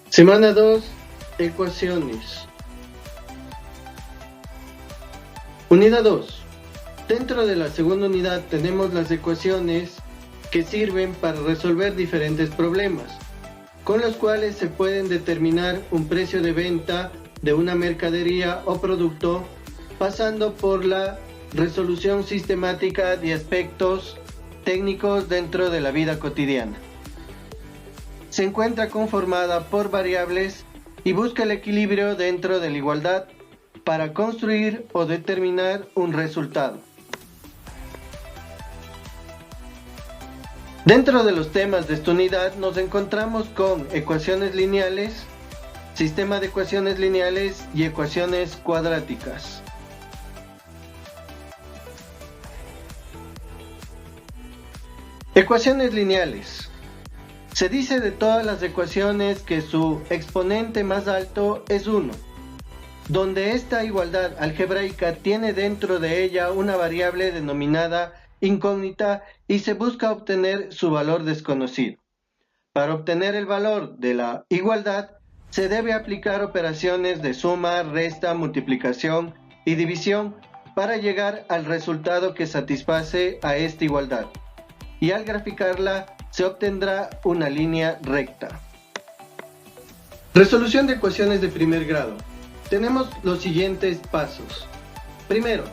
Semana 2, ecuaciones. Unidad 2. Dentro de la segunda unidad tenemos las ecuaciones que sirven para resolver diferentes problemas, con los cuales se pueden determinar un precio de venta de una mercadería o producto, pasando por la resolución sistemática de aspectos técnicos dentro de la vida cotidiana. Se encuentra conformada por variables y busca el equilibrio dentro de la igualdad para construir o determinar un resultado. Dentro de los temas de esta unidad nos encontramos con ecuaciones lineales, sistema de ecuaciones lineales y ecuaciones cuadráticas. Ecuaciones lineales. Se dice de todas las ecuaciones que su exponente más alto es 1, donde esta igualdad algebraica tiene dentro de ella una variable denominada incógnita y se busca obtener su valor desconocido. Para obtener el valor de la igualdad, se debe aplicar operaciones de suma, resta, multiplicación y división para llegar al resultado que satisface a esta igualdad. Y al graficarla, se obtendrá una línea recta. Resolución de ecuaciones de primer grado. Tenemos los siguientes pasos. Primero,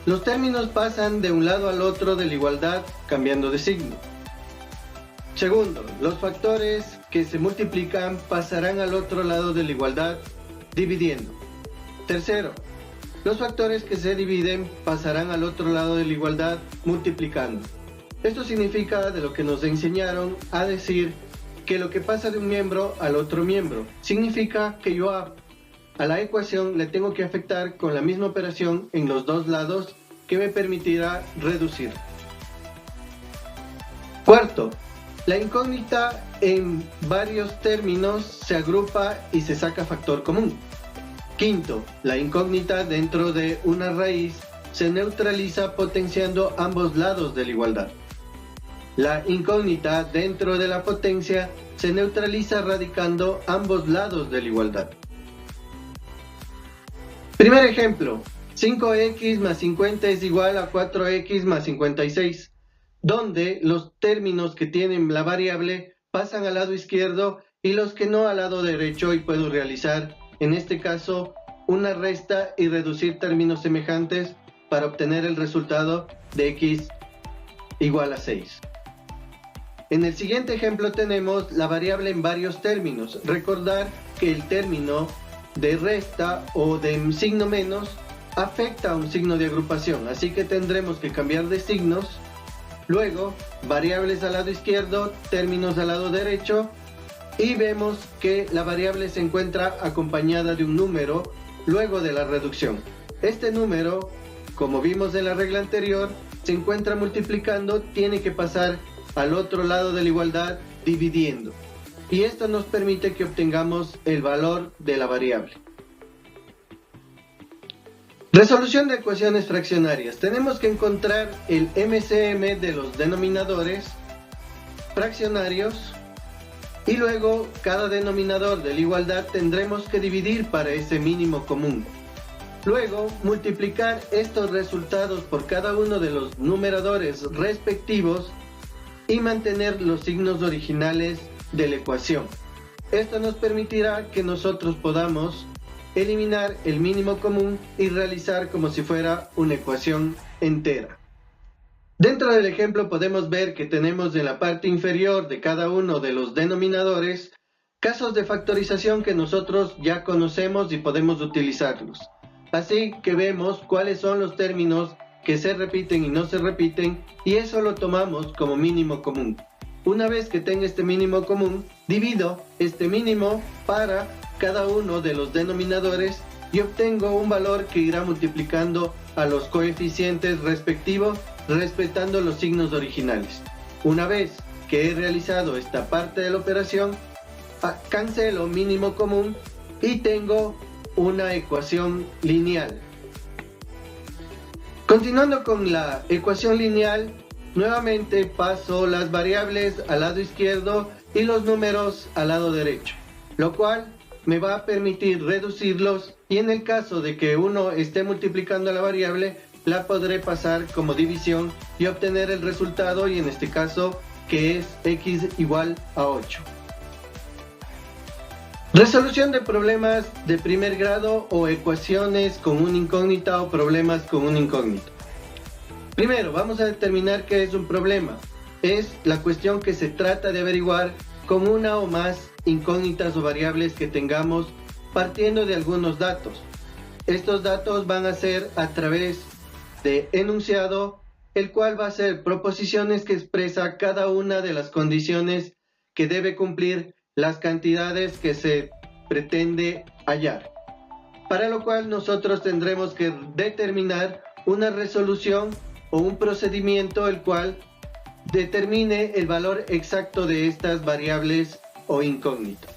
los términos pasan de un lado al otro de la igualdad cambiando de signo. Segundo, los factores que se multiplican pasarán al otro lado de la igualdad dividiendo. Tercero, los factores que se dividen pasarán al otro lado de la igualdad multiplicando. Esto significa de lo que nos enseñaron a decir que lo que pasa de un miembro al otro miembro significa que yo a la ecuación le tengo que afectar con la misma operación en los dos lados que me permitirá reducir. Cuarto, la incógnita en varios términos se agrupa y se saca factor común. Quinto, la incógnita dentro de una raíz se neutraliza potenciando ambos lados de la igualdad. La incógnita dentro de la potencia se neutraliza radicando ambos lados de la igualdad. Primer ejemplo, 5x más 50 es igual a 4x más 56, donde los términos que tienen la variable pasan al lado izquierdo y los que no al lado derecho, y puedo realizar, en este caso, una resta y reducir términos semejantes para obtener el resultado de x igual a 6. En el siguiente ejemplo tenemos la variable en varios términos. Recordar que el término de resta o de signo menos afecta a un signo de agrupación, así que tendremos que cambiar de signos. Luego, variables al lado izquierdo, términos al lado derecho, y vemos que la variable se encuentra acompañada de un número luego de la reducción. Este número, como vimos en la regla anterior, se encuentra multiplicando, tiene que pasar al otro lado de la igualdad dividiendo, y esto nos permite que obtengamos el valor de la variable. Resolución de ecuaciones fraccionarias. Tenemos que encontrar el MCM de los denominadores fraccionarios y luego cada denominador de la igualdad tendremos que dividir para ese mínimo común. Luego multiplicar estos resultados por cada uno de los numeradores respectivos y mantener los signos originales de la ecuación. Esto nos permitirá que nosotros podamos eliminar el mínimo común y realizar como si fuera una ecuación entera. Dentro del ejemplo podemos ver que tenemos en la parte inferior de cada uno de los denominadores casos de factorización que nosotros ya conocemos y podemos utilizarlos. Así que vemos cuáles son los términos que se repiten y no se repiten, y eso lo tomamos como mínimo común. Una vez que tenga este mínimo común, divido este mínimo para cada uno de los denominadores y obtengo un valor que irá multiplicando a los coeficientes respectivos respetando los signos originales. Una vez que he realizado esta parte de la operación, cancelo mínimo común y tengo una ecuación lineal. Continuando con la ecuación lineal, nuevamente paso las variables al lado izquierdo y los números al lado derecho, lo cual me va a permitir reducirlos, y en el caso de que uno esté multiplicando la variable, la podré pasar como división y obtener el resultado, y en este caso que es x igual a 8. Resolución de problemas de primer grado o ecuaciones con una incógnita o problemas con una incógnita. Primero, vamos a determinar qué es un problema. Es la cuestión que se trata de averiguar con una o más incógnitas o variables que tengamos partiendo de algunos datos. Estos datos van a ser a través de enunciado, el cual va a ser proposiciones que expresa cada una de las condiciones que debe cumplir las cantidades que se pretende hallar, para lo cual nosotros tendremos que determinar una resolución o un procedimiento el cual determine el valor exacto de estas variables o incógnitas.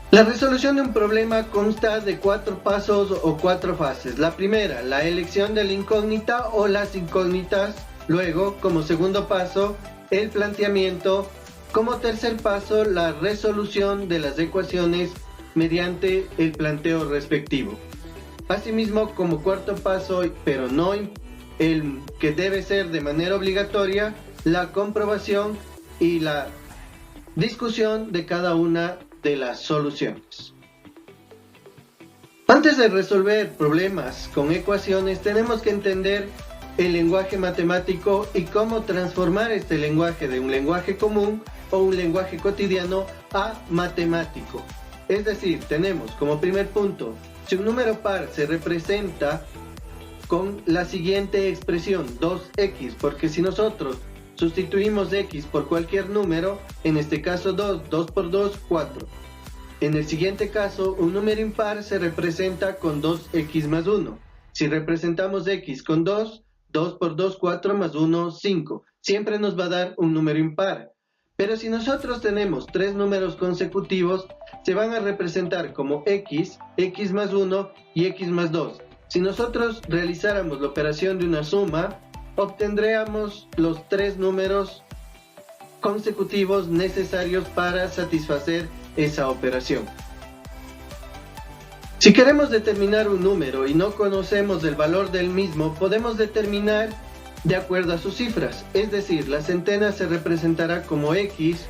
La resolución de un problema consta de 4 pasos o 4 fases. La primera, la elección de la incógnita o las incógnitas. Luego, como segundo paso, el planteamiento. Como tercer paso, la resolución de las ecuaciones mediante el planteo respectivo. Asimismo, como cuarto paso, pero no el que debe ser de manera obligatoria, la comprobación y la discusión de cada una de las soluciones. Antes de resolver problemas con ecuaciones, tenemos que entender el lenguaje matemático y cómo transformar este lenguaje de un lenguaje común o un lenguaje cotidiano a matemático. Es decir, tenemos como primer punto, si un número par se representa con la siguiente expresión, 2x, porque si nosotros sustituimos x por cualquier número, en este caso 2 por 2, 4. En el siguiente caso, un número impar se representa con 2x más 1. Si representamos x con 2, 2 por 2, 4 más 1, 5. Siempre nos va a dar un número impar. Pero si nosotros tenemos 3 números consecutivos, se van a representar como x, x más 1 y x más 2. Si nosotros realizáramos la operación de una suma, obtendríamos los 3 números consecutivos necesarios para satisfacer esa operación. Si queremos determinar un número y no conocemos el valor del mismo, podemos determinar de acuerdo a sus cifras, es decir, la centena se representará como x,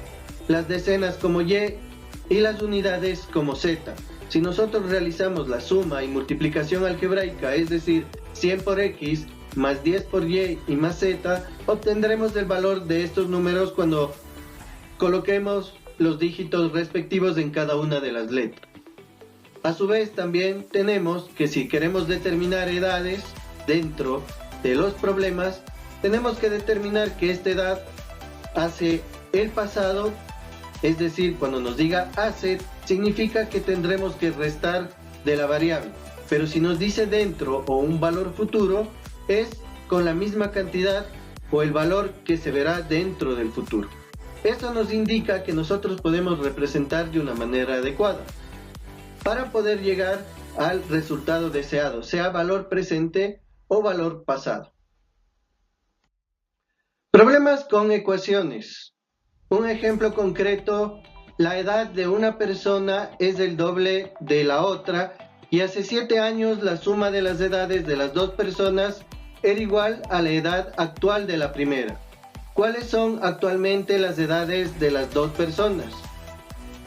las decenas como y y las unidades como z. Si nosotros realizamos la suma y multiplicación algebraica, es decir, 100 por x más 10 por y y más z, obtendremos el valor de estos números cuando coloquemos los dígitos respectivos en cada una de las letras. A su vez, también tenemos que si queremos determinar edades dentro de los problemas, tenemos que determinar que esta edad hace el pasado, es decir, cuando nos diga hace, significa que tendremos que restar de la variable, pero si nos dice dentro o un valor futuro, es con la misma cantidad o el valor que se verá dentro del futuro. Esto nos indica que nosotros podemos representar de una manera adecuada para poder llegar al resultado deseado, sea valor presente o valor pasado. Problemas con ecuaciones. Un ejemplo concreto, la edad de una persona es el doble de la otra y hace 7 años la suma de las edades de las dos personas era igual a la edad actual de la primera. ¿Cuáles son actualmente las edades de las dos personas?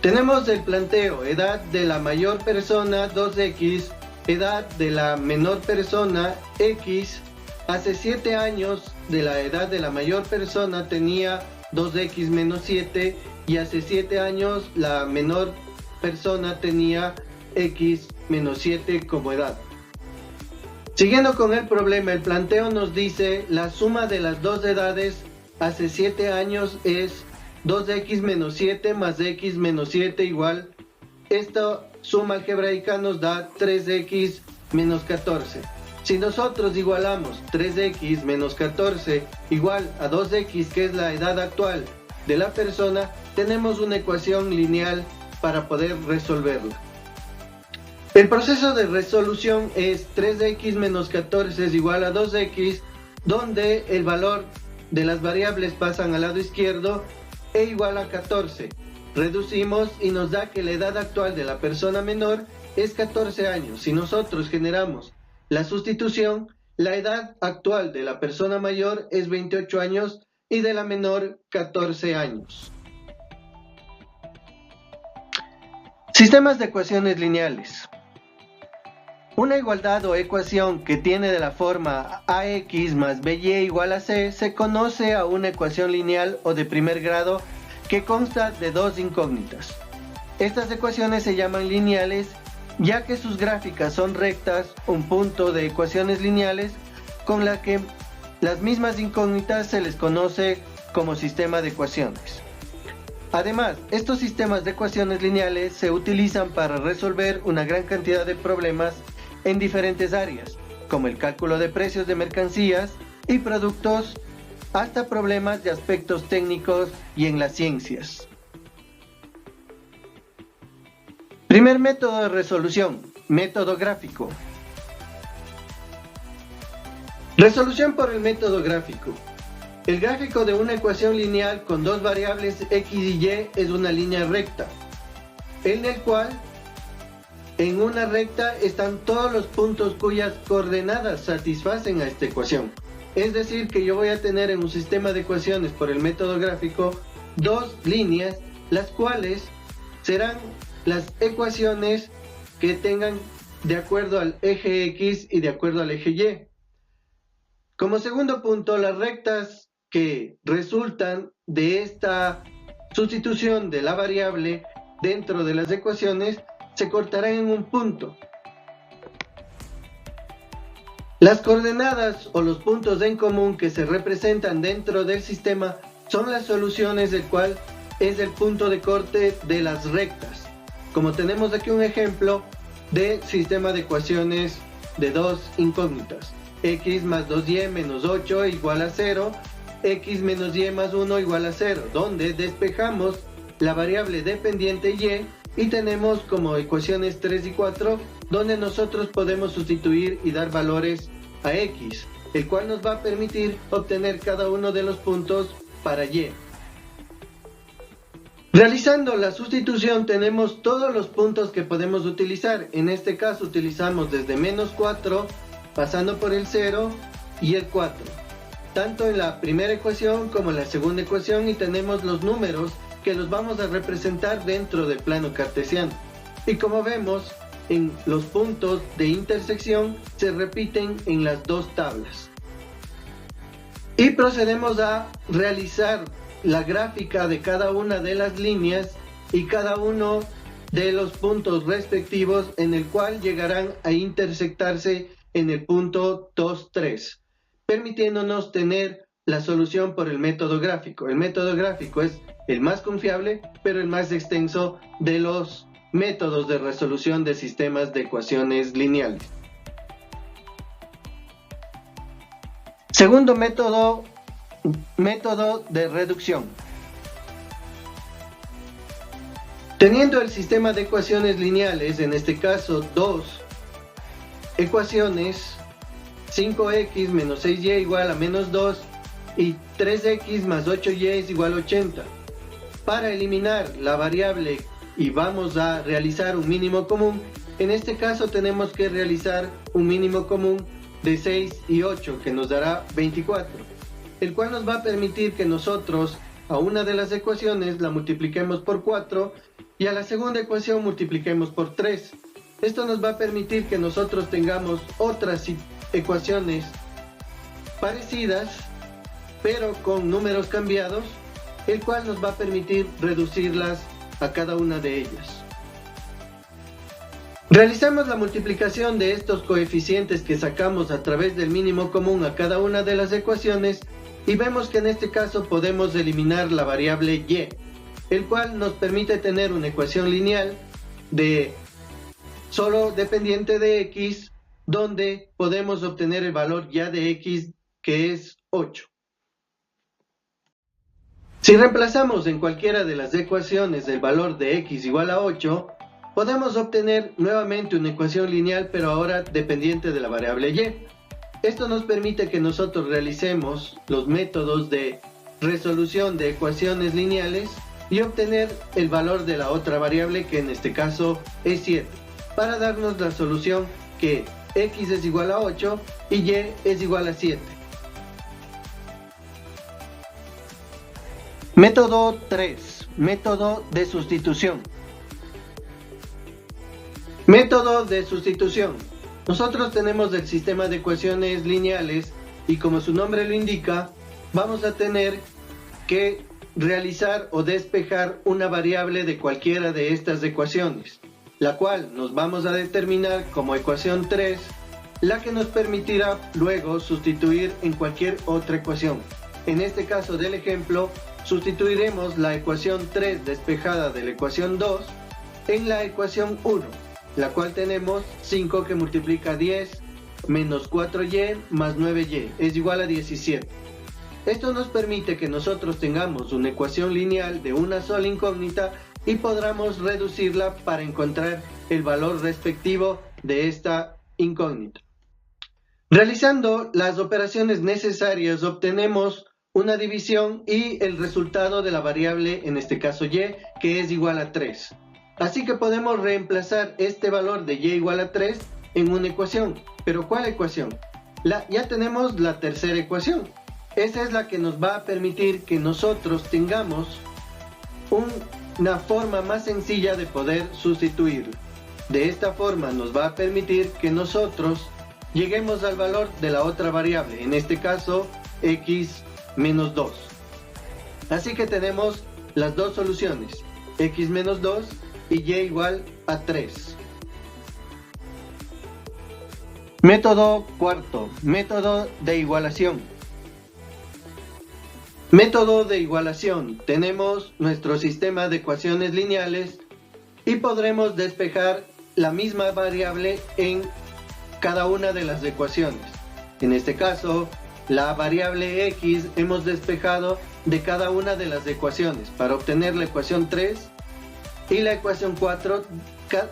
Tenemos el planteo, edad de la mayor persona 2x, edad de la menor persona x. Hace 7 años de la edad de la mayor persona tenía 2x menos 7 y hace 7 años la menor persona tenía x menos 7 como edad. Siguiendo con el problema, el planteo nos dice la suma de las dos edades hace 7 años es 2x menos 7 más x menos 7 igual. Esta suma algebraica nos da 3x menos 14. Si nosotros igualamos 3x menos 14 igual a 2x, que es la edad actual de la persona, tenemos una ecuación lineal para poder resolverla. El proceso de resolución es 3x menos 14 es igual a 2x, donde el valor de las variables pasan al lado izquierdo e igual a 14. Reducimos y nos da que la edad actual de la persona menor es 14 años. Si nosotros generamos la sustitución, la edad actual de la persona mayor es 28 años y de la menor 14 años. Sistemas de ecuaciones lineales. Una igualdad o ecuación que tiene de la forma ax más by igual a c se conoce a una ecuación lineal o de primer grado que consta de dos incógnitas. Estas ecuaciones se llaman lineales ya que sus gráficas son rectas, un punto de ecuaciones lineales con la que las mismas incógnitas se les conoce como sistema de ecuaciones. Además, estos sistemas de ecuaciones lineales se utilizan para resolver una gran cantidad de problemas en diferentes áreas, como el cálculo de precios de mercancías y productos, hasta problemas de aspectos técnicos y en las ciencias. Primer método de resolución, método gráfico. Resolución por el método gráfico. El gráfico de una ecuación lineal con dos variables x y y es una línea recta, en el cual en una recta están todos los puntos cuyas coordenadas satisfacen a esta ecuación. Es decir, que yo voy a tener en un sistema de ecuaciones por el método gráfico dos líneas, las cuales serán las ecuaciones que tengan de acuerdo al eje X y de acuerdo al eje Y. Como segundo punto, las rectas que resultan de esta sustitución de la variable dentro de las ecuaciones se cortarán en un punto. Las coordenadas o los puntos en común que se representan dentro del sistema son las soluciones, del cual es el punto de corte de las rectas. Como tenemos aquí un ejemplo de sistema de ecuaciones de dos incógnitas, x más 2y menos 8 igual a 0, x menos y más 1 igual a 0, donde despejamos la variable dependiente y tenemos como ecuaciones 3 y 4, donde nosotros podemos sustituir y dar valores a x, el cual nos va a permitir obtener cada uno de los puntos para y. Realizando la sustitución tenemos todos los puntos que podemos utilizar. En este caso utilizamos desde menos 4, pasando por el 0 y el 4, tanto en la primera ecuación como en la segunda ecuación, y tenemos los números que los vamos a representar dentro del plano cartesiano. Y como vemos, en los puntos de intersección se repiten en las dos tablas. Y procedemos a realizar la gráfica de cada una de las líneas y cada uno de los puntos respectivos, en el cual llegarán a intersectarse en el punto 2, 3, permitiéndonos tener la solución por el método gráfico. El método gráfico es el más confiable, pero el más extenso de los métodos de resolución de sistemas de ecuaciones lineales. Segundo método, método de reducción. Teniendo el sistema de ecuaciones lineales, en este caso dos ecuaciones, 5x menos 6y igual a menos 2 y 3x más 8y es igual a 80. Para eliminar la variable y vamos a realizar un mínimo común, en este caso tenemos que realizar un mínimo común de 6 y 8, que nos dará 24, el cual nos va a permitir que nosotros a una de las ecuaciones la multipliquemos por 4 y a la segunda ecuación multipliquemos por 3. Esto nos va a permitir que nosotros tengamos otras ecuaciones parecidas, pero con números cambiados, el cual nos va a permitir reducirlas a cada una de ellas. Realizamos la multiplicación de estos coeficientes que sacamos a través del mínimo común a cada una de las ecuaciones y vemos que en este caso podemos eliminar la variable y, el cual nos permite tener una ecuación lineal de solo dependiente de x, donde podemos obtener el valor ya de x, que es 8. Si reemplazamos en cualquiera de las ecuaciones el valor de x igual a 8, podemos obtener nuevamente una ecuación lineal, pero ahora dependiente de la variable y. Esto nos permite que nosotros realicemos los métodos de resolución de ecuaciones lineales y obtener el valor de la otra variable, que en este caso es 7, para darnos la solución que x es igual a 8 y y es igual a 7. Método 3. Método de sustitución. Método de sustitución. Nosotros tenemos el sistema de ecuaciones lineales y, como su nombre lo indica, vamos a tener que realizar o despejar una variable de cualquiera de estas ecuaciones, la cual nos vamos a determinar como ecuación 3, la que nos permitirá luego sustituir en cualquier otra ecuación. En este caso del ejemplo, sustituiremos la ecuación 3 despejada de la ecuación 2 en la ecuación 1, la cual tenemos 5 que multiplica 10 menos 4y más 9y es igual a 17. Esto nos permite que nosotros tengamos una ecuación lineal de una sola incógnita y podamos reducirla para encontrar el valor respectivo de esta incógnita. Realizando las operaciones necesarias obtenemos una división y el resultado de la variable, en este caso y, que es igual a 3. Así que podemos reemplazar este valor de y igual a 3 en una ecuación. ¿Pero cuál ecuación? Ya tenemos la tercera ecuación. Esa es la que nos va a permitir que nosotros tengamos una forma más sencilla de poder sustituirlo. De esta forma nos va a permitir que nosotros lleguemos al valor de la otra variable, en este caso x menos 2. Así que tenemos las dos soluciones, x menos 2 y y igual a 3. Método cuarto, método de igualación. Método de igualación. Tenemos nuestro sistema de ecuaciones lineales y podremos despejar la misma variable en cada una de las ecuaciones. En este caso, la variable x hemos despejado de cada una de las ecuaciones para obtener la ecuación 3 y la ecuación 4,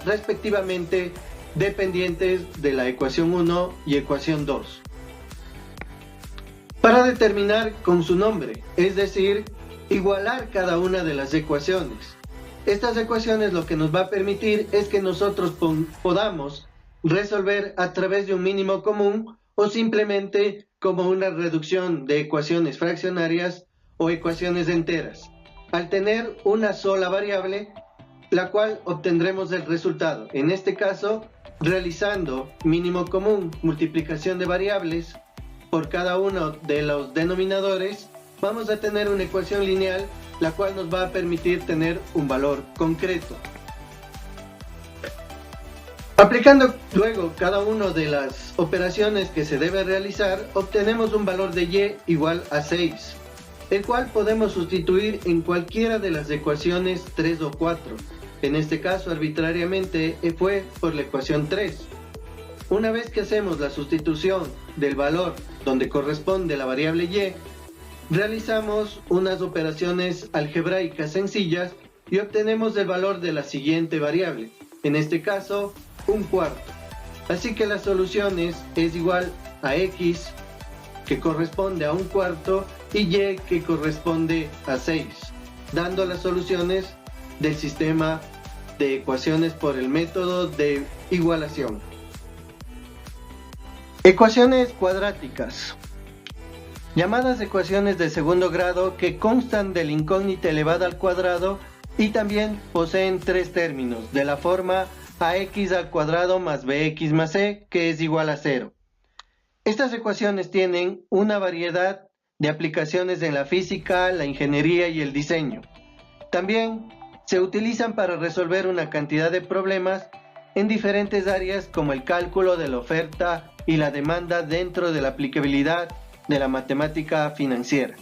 respectivamente, dependientes de la ecuación 1 y ecuación 2. Para determinar con su nombre, es decir, igualar cada una de las ecuaciones. Estas ecuaciones lo que nos va a permitir es que nosotros podamos resolver a través de un mínimo común o simplemente como una reducción de ecuaciones fraccionarias o ecuaciones enteras, al tener una sola variable, la cual obtendremos el resultado. En este caso, realizando mínimo común, multiplicación de variables por cada uno de los denominadores, vamos a tener una ecuación lineal, la cual nos va a permitir tener un valor concreto. Aplicando luego cada una de las operaciones que se debe realizar, obtenemos un valor de y igual a 6, el cual podemos sustituir en cualquiera de las ecuaciones 3 o 4. En este caso, arbitrariamente, fue por la ecuación 3. Una vez que hacemos la sustitución del valor donde corresponde la variable y, realizamos unas operaciones algebraicas sencillas y obtenemos el valor de la siguiente variable, en este caso, 1/4. Así que la solución es igual a x, que corresponde a 1/4, y y, que corresponde a 6, dando las soluciones del sistema de ecuaciones por el método de igualación. Ecuaciones cuadráticas, llamadas ecuaciones de segundo grado, que constan de la incógnita elevada al cuadrado y también poseen tres términos, de la forma ax al cuadrado más bx más c, que es igual a 0. Estas ecuaciones tienen una variedad de aplicaciones en la física, la ingeniería y el diseño. También se utilizan para resolver una cantidad de problemas en diferentes áreas, como el cálculo de la oferta y la demanda dentro de la aplicabilidad de la matemática financiera.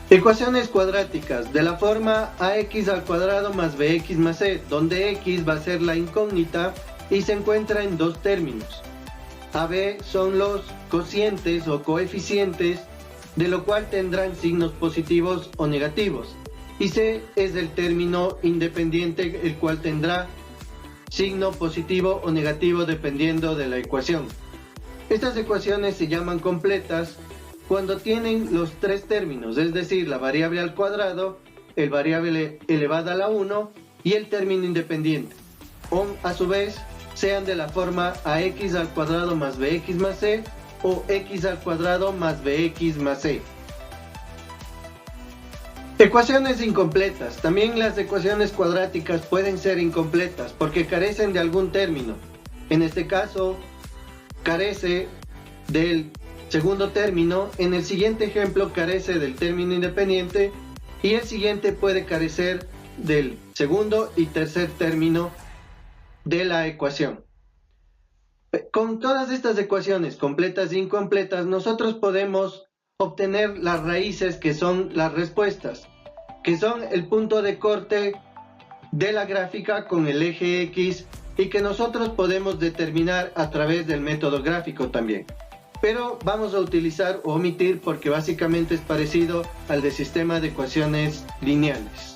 Ecuaciones cuadráticas de la forma ax al cuadrado más bx más c, donde x va a ser la incógnita y se encuentra en dos términos. AB son los cocientes o coeficientes, de lo cual tendrán signos positivos o negativos, y C es el término independiente, el cual tendrá signo positivo o negativo dependiendo de la ecuación. Estas ecuaciones se llaman completas cuando tienen los tres términos, es decir, la variable al cuadrado, el variable elevada a la 1 y el término independiente, o a su vez sean de la forma ax al cuadrado más bx más c o x al cuadrado más bx más c. Ecuaciones incompletas. También las ecuaciones cuadráticas pueden ser incompletas porque carecen de algún término. En este caso, carece del segundo término. En el siguiente ejemplo carece del término independiente y el siguiente puede carecer del segundo y tercer término de la ecuación. Con todas estas ecuaciones completas e incompletas, nosotros podemos obtener las raíces, que son las respuestas, que son el punto de corte de la gráfica con el eje X y que nosotros podemos determinar a través del método gráfico también. Pero vamos a utilizar o omitir porque básicamente es parecido al de sistema de ecuaciones lineales.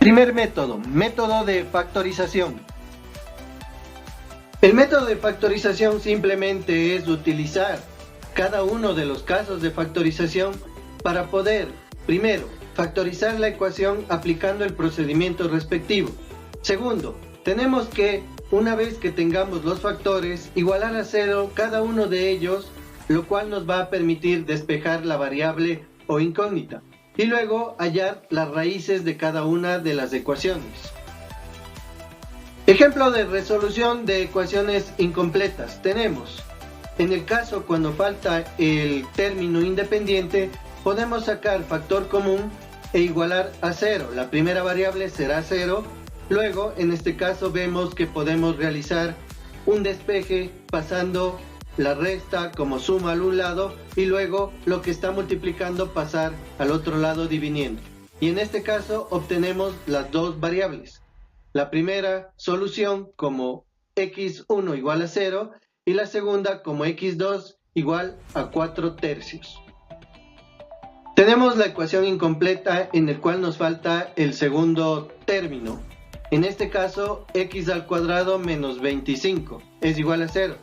Primer método, método de factorización. El método de factorización simplemente es utilizar cada uno de los casos de factorización para poder, primero, factorizar la ecuación aplicando el procedimiento respectivo. Segundo, tenemos que, una vez que tengamos los factores, igualar a cero cada uno de ellos, lo cual nos va a permitir despejar la variable o incógnita, y luego hallar las raíces de cada una de las ecuaciones. Ejemplo de resolución de ecuaciones incompletas. Tenemos, en el caso cuando falta el término independiente, podemos sacar factor común e igualar a 0. La primera variable será 0. Luego, en este caso, vemos que podemos realizar un despeje pasando la resta como suma al un lado y luego lo que está multiplicando pasar al otro lado dividiendo. Y en este caso obtenemos las dos variables. La primera solución como x1 igual a 0 y la segunda como x2 igual a 4 tercios. Tenemos la ecuación incompleta en el cual nos falta el segundo término. En este caso, x al cuadrado menos 25 es igual a 0.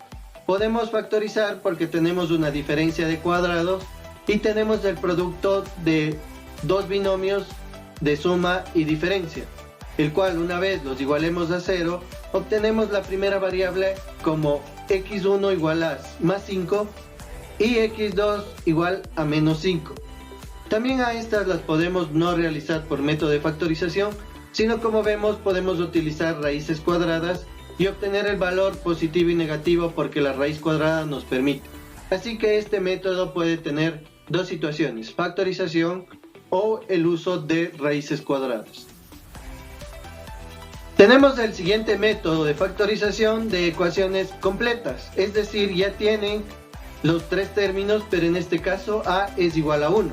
Podemos factorizar porque tenemos una diferencia de cuadrados y tenemos el producto de dos binomios de suma y diferencia, el cual una vez los igualemos a 0, obtenemos la primera variable como x1 igual a más 5 y x2 igual a menos 5. También a estas las podemos no realizar por método de factorización, sino como vemos podemos utilizar raíces cuadradas y obtener el valor positivo y negativo porque la raíz cuadrada nos permite. Así que este método puede tener dos situaciones, factorización o el uso de raíces cuadradas. Tenemos el siguiente método de factorización de ecuaciones completas, es decir, ya tienen los tres términos, pero en este caso a es igual a 1.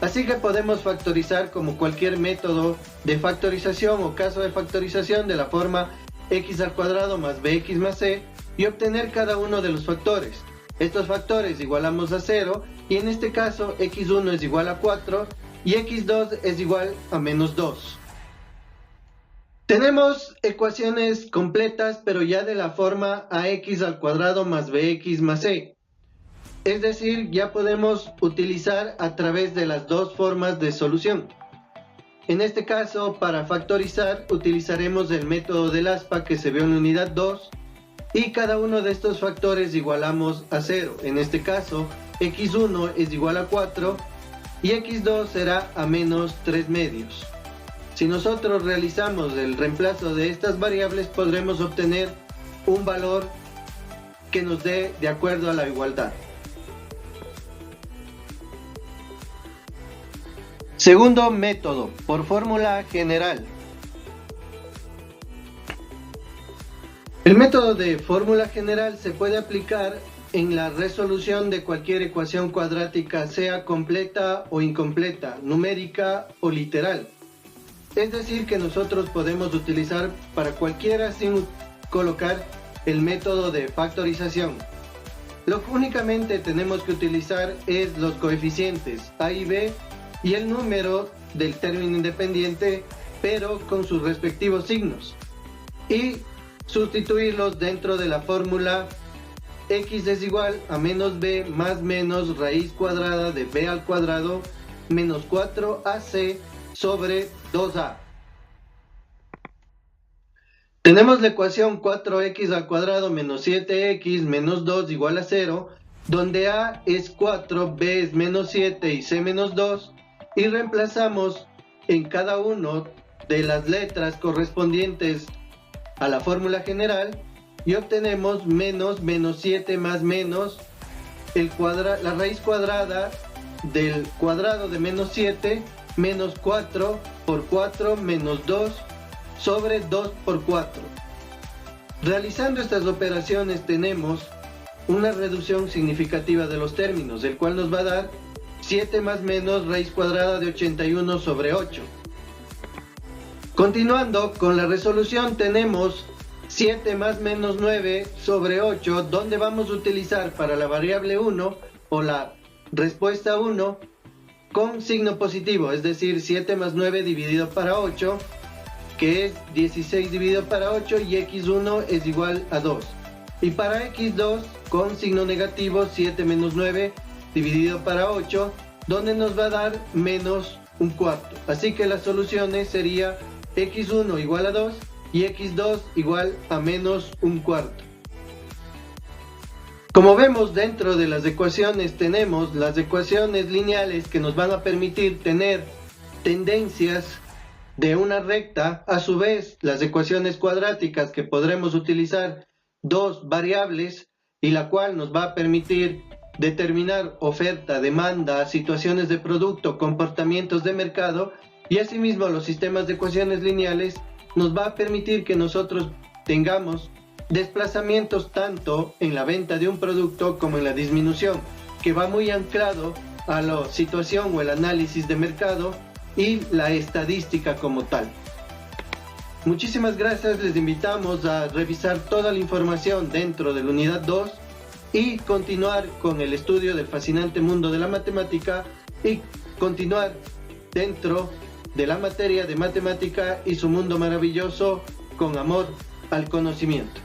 Así que podemos factorizar como cualquier método de factorización o caso de factorización de la forma x al cuadrado más bx más c y obtener cada uno de los factores. Estos factores igualamos a 0 y en este caso x1 es igual a 4 y x2 es igual a menos 2. Tenemos ecuaciones completas pero ya de la forma ax al cuadrado más bx más c. Es decir, ya podemos utilizar a través de las dos formas de solución. En este caso, para factorizar, utilizaremos el método del aspa que se vio en la unidad 2 y cada uno de estos factores igualamos a 0. En este caso, x1 es igual a 4 y x2 será a menos 3 medios. Si nosotros realizamos el reemplazo de estas variables, podremos obtener un valor que nos dé de acuerdo a la igualdad. Segundo método, por fórmula general. El método de fórmula general se puede aplicar en la resolución de cualquier ecuación cuadrática, sea completa o incompleta, numérica o literal. Es decir, que nosotros podemos utilizar para cualquiera sin colocar el método de factorización. Lo que únicamente tenemos que utilizar es los coeficientes A y B y el número del término independiente, pero con sus respectivos signos, y sustituirlos dentro de la fórmula x es igual a menos b más menos raíz cuadrada de b al cuadrado menos 4ac sobre 2a. Tenemos la ecuación 4x al cuadrado menos 7x menos 2 igual a 0, donde a es 4, b es menos 7 y c menos 2, y reemplazamos en cada uno de las letras correspondientes a la fórmula general y obtenemos menos 7 más menos la raíz cuadrada del cuadrado de menos 7 menos 4 por 4 menos 2 sobre 2 por 4. Realizando estas operaciones tenemos una reducción significativa de los términos, el cual nos va a dar 7 más menos raíz cuadrada de 81 sobre 8. Continuando con la resolución, tenemos 7 más menos 9 sobre 8, donde vamos a utilizar para la variable 1 o la respuesta 1 con signo positivo, es decir, 7 más 9 dividido para 8, que es 16 dividido para 8, y x1 es igual a 2. Y para x2 con signo negativo, 7 menos 9 dividido para 8, donde nos va a dar menos un cuarto. Así que las soluciones sería x1 igual a 2 y x2 igual a menos un cuarto. Como vemos, dentro de las ecuaciones tenemos las ecuaciones lineales que nos van a permitir tener tendencias de una recta, a su vez las ecuaciones cuadráticas que podremos utilizar dos variables y la cual nos va a permitir determinar oferta, demanda, situaciones de producto, comportamientos de mercado, y asimismo los sistemas de ecuaciones lineales nos va a permitir que nosotros tengamos desplazamientos tanto en la venta de un producto como en la disminución, que va muy anclado a la situación o el análisis de mercado y la estadística como tal. Muchísimas gracias, les invitamos a revisar toda la información dentro de la unidad 2 y continuar con el estudio del fascinante mundo de la matemática y continuar dentro de la materia de matemática y su mundo maravilloso con amor al conocimiento.